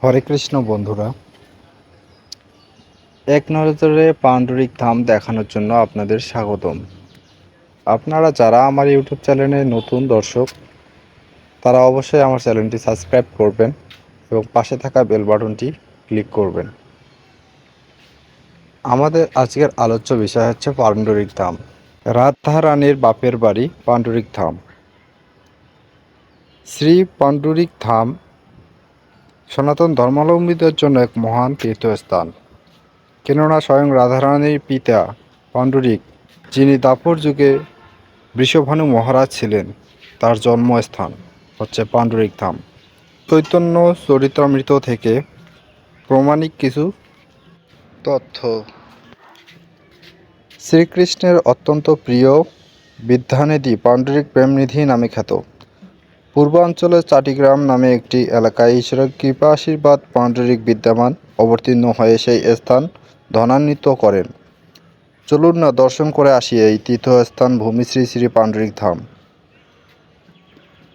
হরে কৃষ্ণ বন্ধুরা, এক নজরে পাণ্ডুরিক ধাম দেখানোর জন্য আপনাদের স্বাগতম। আপনারা যারা আমার ইউটিউব চ্যানেলে নতুন দর্শক, তারা অবশ্যই আমার চ্যানেলটি সাবস্ক্রাইব করবেন এবং পাশে থাকা বেল বাটনটি ক্লিক করবেন। আমাদের আজকের আলোচ্য বিষয় হচ্ছে পাণ্ডুরিক ধাম। রাধা রানীর বাপের বাড়ি পাণ্ডুরিক ধাম। শ্রী পাণ্ডুরিক ধাম সনাতন ধর্মাবলম্বীদের জন্য এক মহান তীর্থস্থান। কেননা স্বয়ং রাধারানীর পিতা পাণ্ডুরিক, যিনি দাপর যুগে বৃষভানু মহারাজ ছিলেন, তার জন্মস্থান হচ্ছে পাণ্ডুরিক ধাম। চৈতন্য চরিতামৃত থেকে প্রমাণিক কিছু তথ্য। শ্রীকৃষ্ণের অত্যন্ত প্রিয় বিদ্যানিধি পাণ্ডুরিক প্রেমনিধি নামে খ্যাত। পূর্বাঞ্চলের চাটিগ্রাম নামে একটি এলাকায় ঈশ্বরের কৃপা আশীর্বাদ পাণ্ডুরিক বিদ্যমান অবতীর্ণ হয়ে সেই স্থান ধনান্বিত করেন। চলুন না দর্শন করে আসি এই তীর্থস্থান ভূমি শ্রী শ্রী পাণ্ডুরিক ধাম।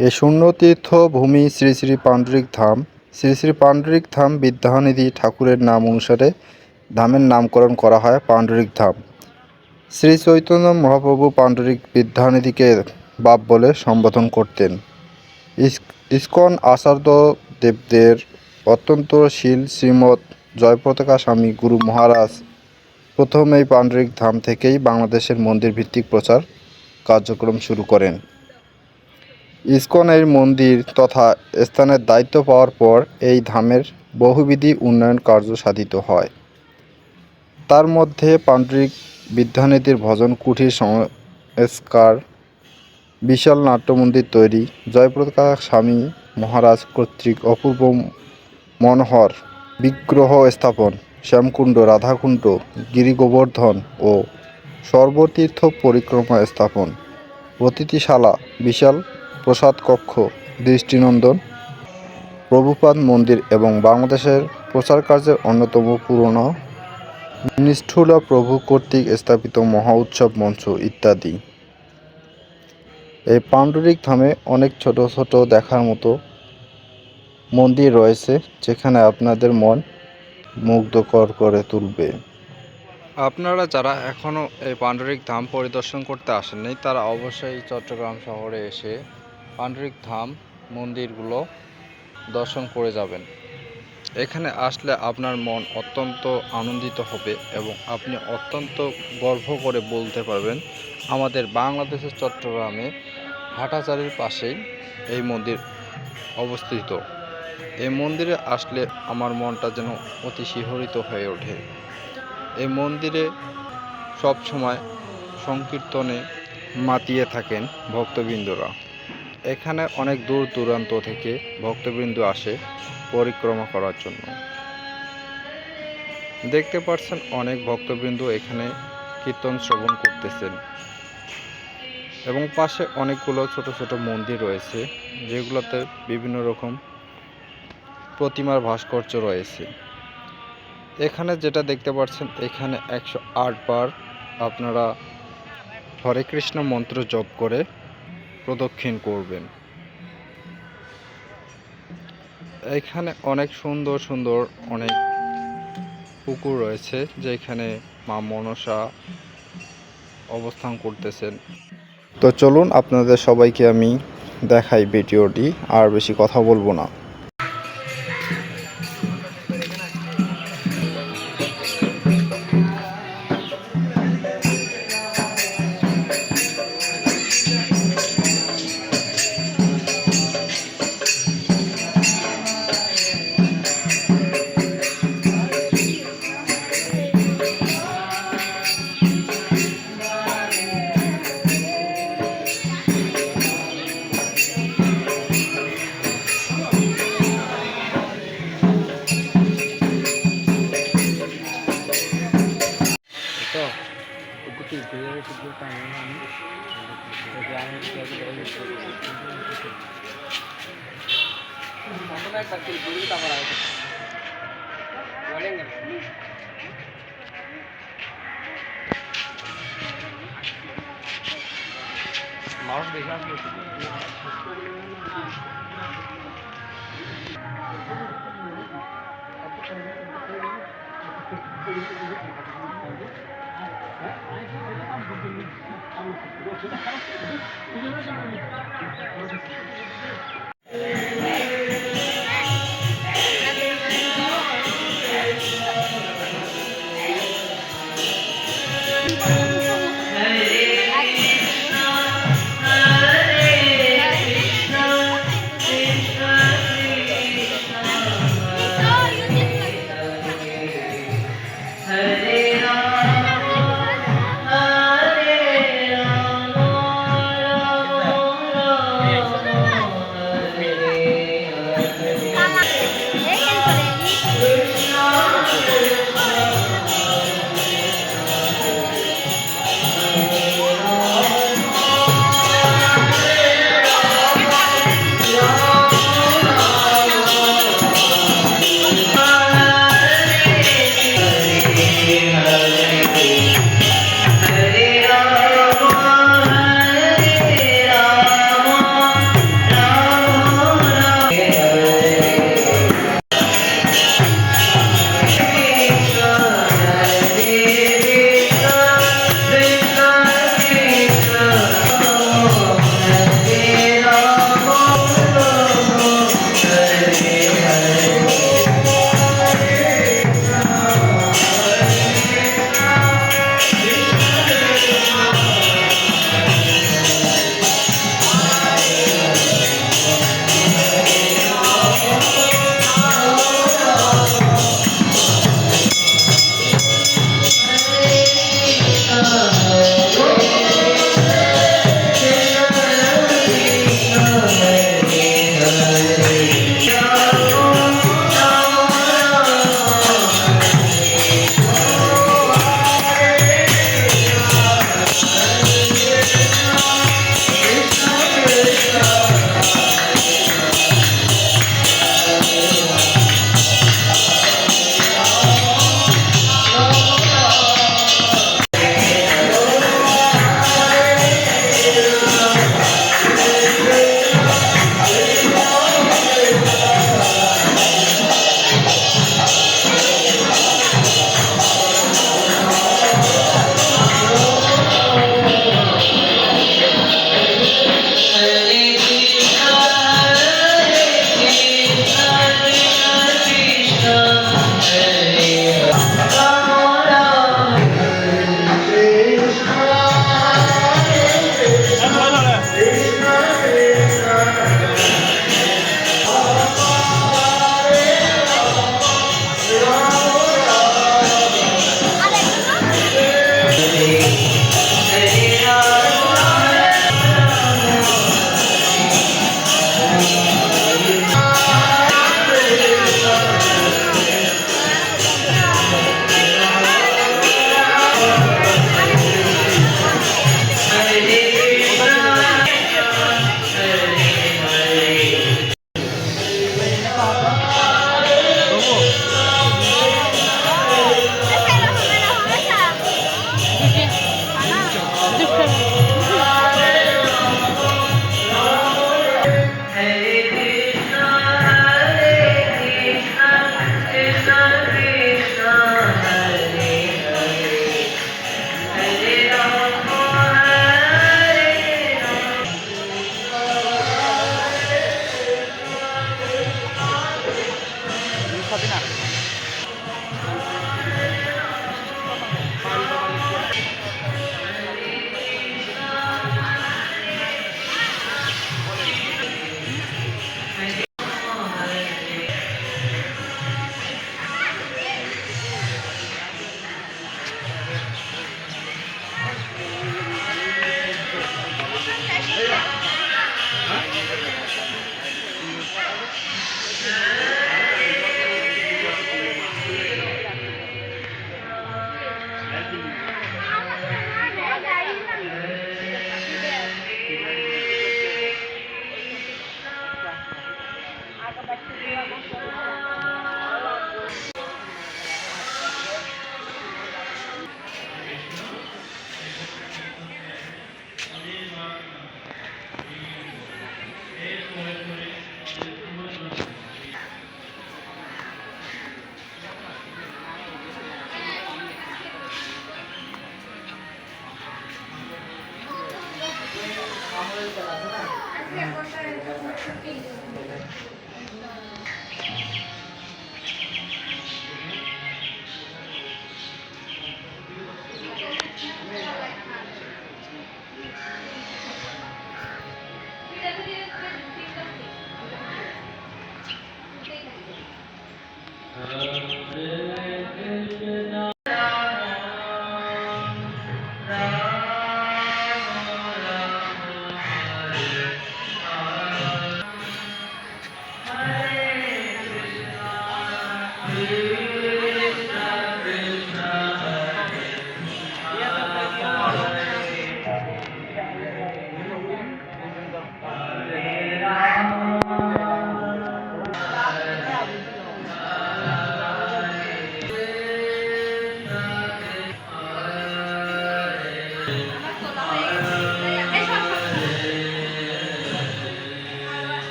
এই শূন্য তীর্থ ভূমি শ্রী শ্রী পাণ্ডুরিক ধাম। শ্রী শ্রী পাণ্ডুরিক ধাম বিদ্যানিধি ঠাকুরের নাম অনুসারে ধামের নামকরণ করা হয় পাণ্ডুরিক ধাম। শ্রী চৈতন্য মহাপ্রভু পাণ্ডুরিক বিদ্যানিধিকে বাপ বলে সম্বোধন করতেন। ইস্কন আচার্য দেবদের অত্যন্ত শীল শ্রীমৎ জয়প্রতাকা স্বামী গুরু মহারাজ প্রথম এই পাণ্ডুরিক ধাম থেকেই বাংলাদেশের মন্দির ভিত্তিক প্রচার কার্যক্রম শুরু করেন। ইস্কন এর মন্দির তথা স্থানের দায়িত্ব পাওয়ার পর এই ধামের বহুবিধি উন্নয়ন কার্য সাধিত হয়। তার মধ্যে পাণ্ডুরিক বিদ্যানিধির ভজন কুঠির সংস্কার, বিশাল নাট্যমন্দির তৈরি, জয়প্রতাকা স্বামী মহারাজ কর্তৃক অপূর্ব মনোহর বিগ্রহ স্থাপন, শ্যামকুণ্ড, রাধাকুণ্ড, গিরিগোবর্ধন ও সর্বতীর্থ পরিক্রমা স্থাপন, অতিথিশালা, বিশাল প্রসাদ কক্ষ, দৃষ্টিনন্দন প্রভুপাদ মন্দির এবং বাংলাদেশের প্রচারকার্যের অন্যতম পুরনো নিষ্ঠুর প্রভু কর্তৃক স্থাপিত মহা উৎসব মঞ্চ ইত্যাদি। এই পাণ্ডুরিক ধামে অনেক ছোট ছোট দেখার মতো মন্দির রয়েছে, যেখানে আপনাদের মন মুগ্ধকর করে তুলবে। আপনারা যারা এখনও এই পাণ্ডুরিক ধাম পরিদর্শন করতে আসেননি, তারা অবশ্যই চট্টগ্রাম শহরে এসে পাণ্ডুরিক ধাম মন্দিরগুলো দর্শন করে যাবেন। এখানে আসলে আপনার মন অত্যন্ত আনন্দিত হবে এবং আপনি অত্যন্ত গর্ব করে বলতে পারবেন, আমাদের বাংলাদেশের চট্টগ্রামে হাটাজারির পাশেই এই মন্দির অবস্থিত। এই মন্দিরে আসলে আমার মনটা যেন অতি শিহরিত হয়ে ওঠে। এই মন্দিরে সব সময় সংকীর্তনে মাতিয়ে থাকেন ভক্তবৃন্দরা। এখানে অনেক দূর দূরান্ত থেকে ভক্তবৃন্দ আসে পরিক্রমা করার জন্য। দেখতে পাচ্ছেন অনেক ভক্তবৃন্দ এখানে কীর্তন শ্রবণ করতেছেন এবং পাশে অনেকগুলো ছোট ছোট মন্দির রয়েছে, যেগুলোতে বিভিন্ন রকম প্রতিমার ভাস্কর্য রয়েছে। এখানে যেটা দেখতে পাচ্ছেন, এখানে 108 বার আপনারা হরে কৃষ্ণ মন্ত্র জপ করে প্রদক্ষিণ করবেন। এখানে অনেক সুন্দর সুন্দর অনেক পুকুর রয়েছে, যেখানে মা মনসা অবস্থান করতেছেন। তো চলুন আপনাদের সবাইকে আমি দেখাই ভিডিওটি, আর বেশি কথা বলবো না।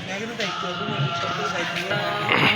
ব্যাগেরও দায়িত্ব হবে, সরকারি দায়িত্ব